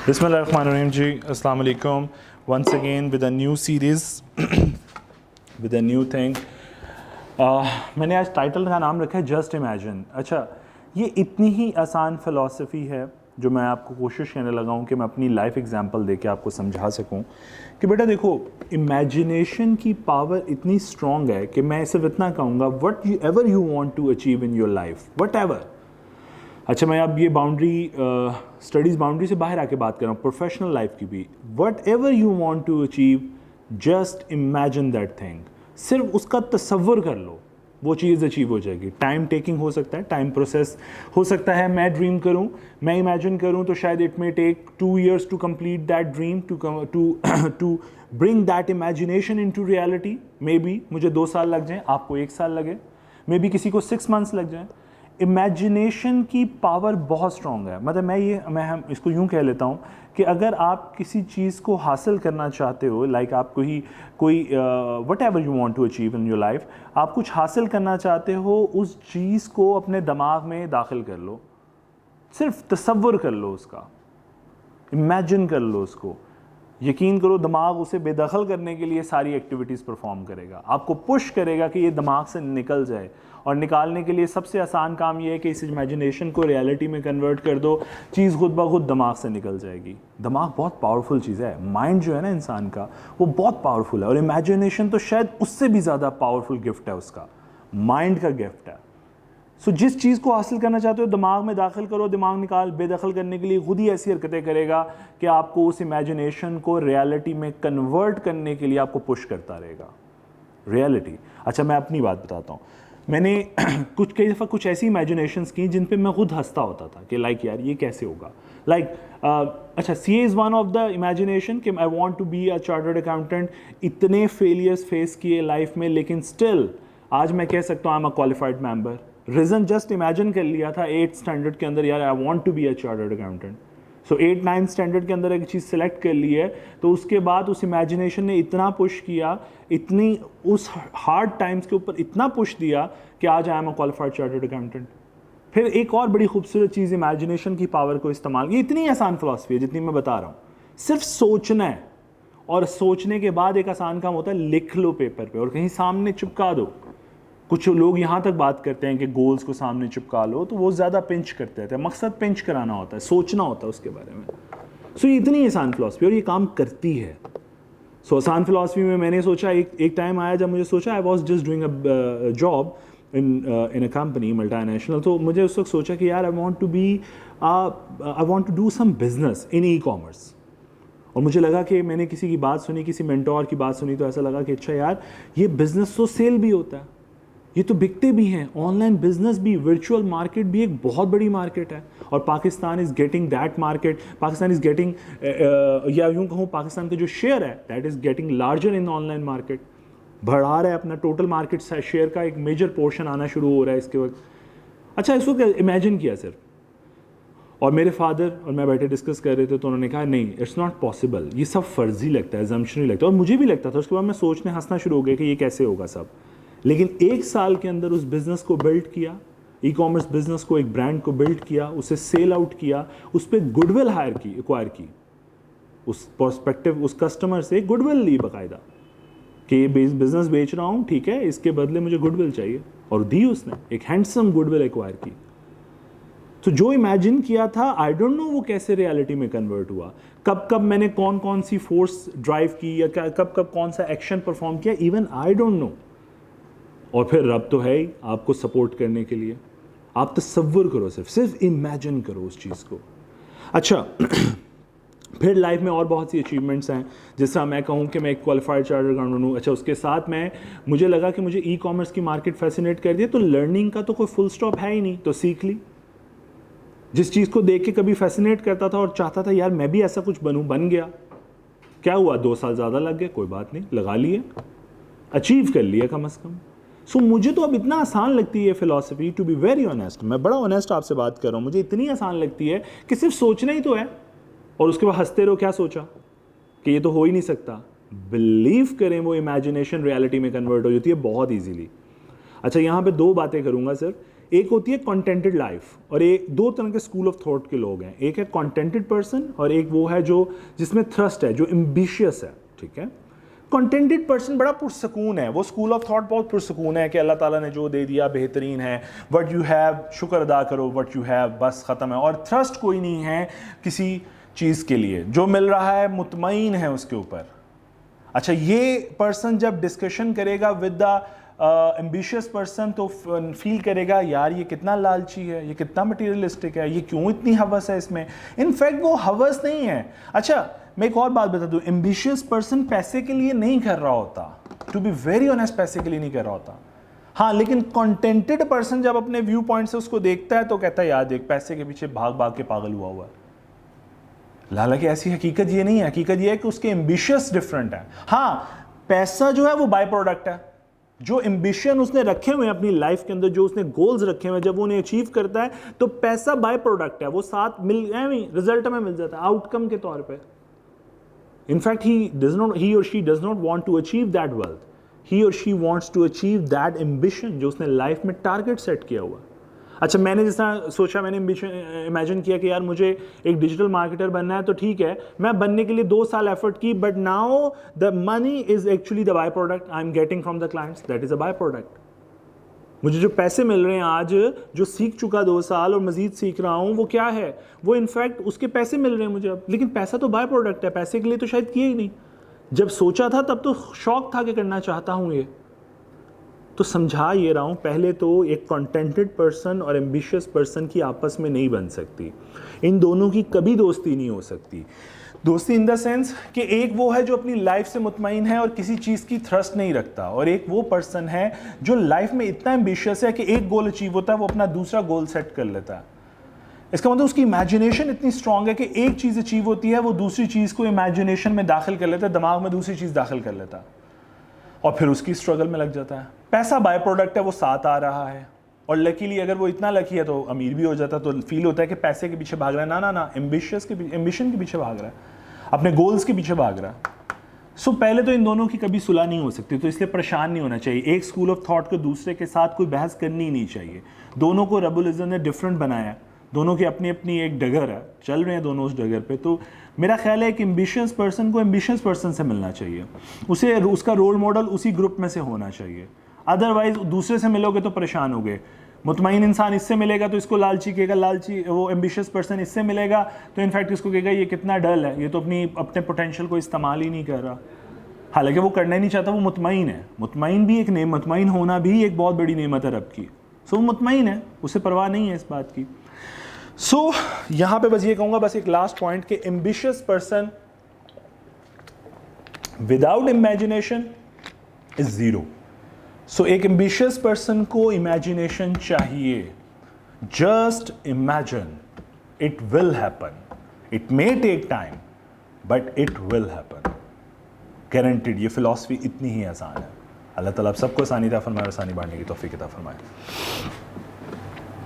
बिस्मिल्लाहिर्रहमानिर्रहीम जी, अस्सलाम वालेकुम। Once again with a new series with a new thing. मैंने आज टाइटल का नाम रखा है जस्ट इमेजिन। अच्छा, ये इतनी ही आसान फ़िलासफ़ी है जो मैं आपको कोशिश करने लगा हूँ कि मैं अपनी लाइफ एग्जांपल देके आपको समझा सकूँ कि बेटा देखो, इमेजिनेशन की पावर इतनी स्ट्रॉन्ग है कि मैं सिर्फ इतना कहूँगा, whatever you want to achieve in your life, whatever. अच्छा, मैं अब ये बाउंड्री स्टडीज़ बाउंड्री से बाहर आके बात कर रहा हूँ, प्रोफेशनल लाइफ की भी। Whatever you want to achieve, just imagine that thing. सिर्फ उसका तसव्वुर कर लो, वो चीज़ अचीव हो जाएगी। टाइम टेकिंग हो सकता है, टाइम प्रोसेस हो सकता है। मैं ड्रीम करूँ, मैं इमेजिन करूँ तो शायद it may take 2 years to complete that dream, to bring that imagination into reality. Maybe मुझे 2 साल लग जाएँ, आपको 1 साल लगे, मे बी किसी को 6 months लग जाए। इमेजिनेशन की पावर बहुत स्ट्रॉन्ग है। मतलब मैं हम इसको यूँ कह लेता हूँ कि अगर आप किसी चीज़ को हासिल करना चाहते हो, लाइक आप कोई whatever you want to achieve in your life, आप कुछ हासिल करना चाहते हो, उस चीज़ को अपने दिमाग में दाखिल कर लो, सिर्फ तसव्वुर कर लो उसका, इमेजिन कर लो उसको। यकीन करो, दिमाग उसे बेदखल करने के लिए सारी एक्टिविटीज़ परफॉर्म करेगा, आपको पुश करेगा कि ये दिमाग से निकल जाए। और निकालने के लिए सबसे आसान काम ये है कि इस इमेजिनेशन को रियलिटी में कन्वर्ट कर दो, चीज़ खुद ब खुद दिमाग से निकल जाएगी। दिमाग बहुत पावरफुल चीज़ है, माइंड जो है ना इंसान का, वो बहुत पावरफुल है। और इमेजिनेशन तो शायद उससे भी ज़्यादा पावरफुल गिफ्ट है, उसका माइंड का गिफ्ट है। सो जिस चीज़ को हासिल करना चाहते हो दिमाग में दाखिल करो, दिमाग बेदखल करने के लिए खुद ही ऐसी हरकतें करेगा कि आपको उस इमेजिनेशन को रियलिटी में कन्वर्ट करने के लिए आपको पुश करता रहेगा। रियलिटी। अच्छा, मैं अपनी बात बताता हूँ। मैंने कई दफ़ा कुछ ऐसी इमेजिनेशंस की जिन पे मैं खुद हंसता होता था कि लाइक यार ये कैसे होगा। अच्छा, CA is one of the imagination कि I want to be a chartered accountant. इतने फेलियर्स फेस किए लाइफ में, लेकिन स्टिल आज मैं कह सकता हूँ I am a qualified member. Reason just imagine कर लिया था 8th स्टैंडर्ड के अंदर, यार I want to be a chartered accountant. So 8th-9th standard के अंदर एक चीज़ सेलेक्ट कर ली है, तो उसके बाद उस इमेजिनेशन ने इतना पुश किया, इतनी उस हार्ड टाइम्स के ऊपर इतना पुश दिया कि आज आई am a qualified chartered accountant. फिर एक और बड़ी खूबसूरत चीज़, इमेजिनेशन की पावर को इस्तेमाल, ये इतनी आसान फिलॉसफी है जितनी मैं बता रहा हूँ। सिर्फ सोचना है, और सोचने के बाद एक आसान काम होता है, लिख लो पेपर पे और कहीं सामने चिपका दो। कुछ लोग यहाँ तक बात करते हैं कि गोल्स को सामने चिपका लो, तो वो ज़्यादा पिंच करते हैं। मकसद पिंच कराना होता है, सोचना होता है उसके बारे में। सो ये इतनी आसान फिलॉसफी और ये काम करती है। सो आसान फिलॉसफी में मैंने सोचा, एक टाइम आया जब मुझे सोचा, I was just doing a job in a company multinational. तो मुझे उस वक्त सोचा कि यार I want to do some business in e-commerce. और मुझे लगा कि मैंने किसी की बात सुनी, किसी मेंटोर की बात सुनी, तो ऐसा लगा कि अच्छा यार, ये बिजनेस तो सेल भी होता है, ये तो बिकते भी हैं, ऑनलाइन बिजनेस भी, वर्चुअल मार्केट भी एक बहुत बड़ी मार्केट है। और Pakistan is getting that market, Pakistan is getting, या यूँ कहूँ पाकिस्तान का जो शेयर है that is getting larger in online market, बढ़ा रहा है अपना टोटल मार्केट शेयर का एक मेजर पोर्शन आना शुरू हो रहा है इसके वक्त। अच्छा, इसको इमेजिन किया सिर्फ, और मेरे फादर और मैं बैठे डिस्कस कर रहे थे, तो उन्होंने कहा नहीं, इट्स नॉट पॉसिबल, ये सब फर्जी लगता है, जम्शनरी लगता है। और मुझे भी लगता था। उसके बाद मैं सोचने हंसना शुरू हो गया कि ये कैसे होगा सब। लेकिन 1 साल के अंदर उस बिज़नेस को बिल्ड किया, ई-कॉमर्स बिज़नेस को, एक ब्रांड को बिल्ड किया, उसे सेल आउट किया, उस पर गुडविल एक्वायर की, उस पर्सपेक्टिव, उस कस्टमर से गुडविल ली बाकायदा कि ये बिज़नेस बेच रहा हूँ, ठीक है, इसके बदले मुझे गुडविल चाहिए, और दी उसने, एक हैंडसम गुडविल एक्वायर की। तो जो इमेजिन किया था, आई डोंट नो वो कैसे रियलिटी में कन्वर्ट हुआ, कब कब मैंने कौन कौन सी फोर्स ड्राइव की, या कब कब कौन सा एक्शन परफॉर्म किया, इवन आई डोंट नो। और फिर रब तो है ही आपको सपोर्ट करने के लिए। आप तसव्वुर करो, सिर्फ इमेजिन करो उस चीज़ को। अच्छा, फिर लाइफ में और बहुत सी अचीवमेंट्स हैं। जिस तरह मैं कहूँ कि मैं एक क्वालिफाइड चार्टर्ड अकाउंटेंट हूँ। अच्छा, उसके साथ मुझे लगा कि मुझे ई-कॉमर्स की मार्केट फैसिनेट कर दिया, तो लर्निंग का तो कोई फुल स्टॉप है ही नहीं, तो सीख ली। जिस चीज़ को देख के कभी फैसिनेट करता था और चाहता था यार मैं भी ऐसा कुछ बनूँ, बन गया। क्या हुआ, 2 साल ज़्यादा लग गए, कोई बात नहीं, लगा लिए, अचीव कर लिया कम अज़ कम। सो मुझे तो अब इतना आसान लगती है philosophy, to be very honest, मैं बड़ा ऑनेस्ट आपसे बात कर रहा हूँ, मुझे इतनी आसान लगती है कि सिर्फ सोचना ही तो है, और उसके बाद हंसते रहो, क्या सोचा कि ये तो हो ही नहीं सकता। बिलीव करें, वो इमेजिनेशन रियलिटी में कन्वर्ट हो जाती है बहुत ईजीली। अच्छा, यहाँ पे 2 बातें करूँगा सिर्फ। एक होती है कंटेंटेड लाइफ, और एक दो तरह के स्कूल ऑफ थॉट के लोग हैं, एक है कंटेंटेड पर्सन और एक वो है जो जिसमें थ्रस्ट है, जो एम्बिशियस है, ठीक है। कंटेंटेड पर्सन बड़ा पुरसकून है, वो स्कूल ऑफ थॉट बहुत पुरसकून है कि अल्लाह ताला ने जो दे दिया बेहतरीन है, व्हाट यू हैव शुक्र अदा करो, व्हाट यू हैव बस ख़त्म है, और थ्रस्ट कोई नहीं है किसी चीज़ के लिए, जो मिल रहा है मुतमईन है उसके ऊपर। अच्छा, ये पर्सन जब डिस्कशन करेगा विद द एम्बिशियस पर्सन तो फील करेगा यार ये कितना लालची है, ये कितना मटीरियलिस्टिक है, ये क्यों इतनी हवस है इसमें। इनफैक्ट वो हवस नहीं है। अच्छा, मैं एक और बात बता दूं, एम्बिशियस पर्सन पैसे के लिए नहीं कर रहा होता, टू बी वेरी ऑनेस्ट, पैसे के लिए नहीं कर रहा होता। हाँ, लेकिन कंटेंटेड पर्सन जब अपने व्यू पॉइंट से उसको देखता है तो कहता है यार देख, पैसे के पीछे भाग भाग के पागल हुआ है। हालांकि ऐसी हकीकत ये नहीं है, हकीकत ये है कि उसके एम्बिशियस डिफरेंट है। हाँ, पैसा जो है वो बाय प्रोडक्ट है, जो एम्बिशन उसने रखे हुए हैं अपनी लाइफ के अंदर, जो उसने गोल्स रखे हुए हैं, जब वो उन्हें अचीव करता है तो पैसा बाय प्रोडक्ट है, वो साथ रिजल्ट में मिल जाता है आउटकम के तौर पे। In fact he or she does not want to achieve that wealth, he or she wants to achieve that ambition जो उसने लाइफ में टारगेट सेट किया हुआ। अच्छा, मैंने जैसा सोचा, मैंने इमेजिन किया कि यार मुझे एक डिजिटल मार्केटर बनना है, तो ठीक है, मैं बनने के लिए 2 साल एफर्ट की, but now the money is actually the by product I am getting from the clients, that is a by product. मुझे जो पैसे मिल रहे हैं आज, जो सीख चुका 2 साल और मजीद सीख रहा हूँ, वो क्या है, वो इनफैक्ट उसके पैसे मिल रहे हैं मुझे अब, लेकिन पैसा तो बाय प्रोडक्ट है, पैसे के लिए तो शायद किए ही नहीं। जब सोचा था तब तो शौक था कि करना चाहता हूँ ये। तो समझा ये रहा हूँ, पहले तो एक कंटेंटेड पर्सन और एम्बिशियस पर्सन की आपस में नहीं बन सकती, इन दोनों की कभी दोस्ती नहीं हो सकती। दोस्ती इन द सेंस कि एक वो है जो अपनी लाइफ से मुतमईन है और किसी चीज़ की थ्रस्ट नहीं रखता, और एक वो पर्सन है जो लाइफ में इतना एम्बिशियस है कि एक गोल अचीव होता है वो अपना दूसरा गोल सेट कर लेता है। इसका मतलब उसकी इमेजिनेशन इतनी स्ट्रांग है कि एक चीज़ अचीव होती है, वो दूसरी चीज़ को इमेजिनेशन में दाखिल कर लेता है, दिमाग में दूसरी चीज़ दाखिल कर लेता है, और फिर उसकी स्ट्रगल में लग जाता है। पैसा बाय प्रोडक्ट है, वो साथ आ रहा है, और लकीली अगर वो इतना लकी है तो अमीर भी हो जाता है, तो फील होता है कि पैसे के पीछे भाग रहा है, ना ना ना, एम्बिशन के पीछे भाग रहा है, अपने गोल्स के पीछे भाग रहा है। सो पहले तो इन दोनों की कभी सुलह नहीं हो सकती, तो इसलिए परेशान नहीं होना चाहिए। एक स्कूल ऑफ थॉट को दूसरे के साथ कोई बहस करनी ही नहीं चाहिए। दोनों को रब्बुल इज़्ज़त ने डिफरेंट बनाया, दोनों की अपनी अपनी एक डगर है, चल रहे हैं दोनों उस डगर पे। तो मेरा ख्याल है कि एम्बिशियस पर्सन को एम्बिशियस पर्सन से मिलना चाहिए, उसे उसका रोल मॉडल उसी ग्रुप में से होना चाहिए। अदरवाइज दूसरे से मिलोगे तो परेशान होगे। मुतमईन इंसान इससे मिलेगा तो इसको लालची कहेगा, लालची वो एम्बिशियस पर्सन इससे मिलेगा तो इनफैक्ट इसको कहेगा ये कितना डल है, ये तो अपने पोटेंशियल को इस्तेमाल ही नहीं कर रहा। हालांकि वो करना ही नहीं चाहता, वो मुतमईन है। मुतमईन भी एक मुतमईन होना भी एक बहुत बड़ी नेमत है रब की। सो वो मुतमईन है, उसे परवाह नहीं है इस बात की। सो यहाँ पे बस ये कहूँगा, बस एक लास्ट पॉइंट कि ambitious person without imagination is zero. So एक एम्बिशियस पर्सन को इमेजिनेशन चाहिए। Just imagine, it will happen, it may take time but it will happen, guaranteed. ये फिलॉसफी इतनी ही आसान है। अल्लाह ताला आप सबको आसानी अता फरमाए और आसानी बांटने की तौफीक अता फरमाए।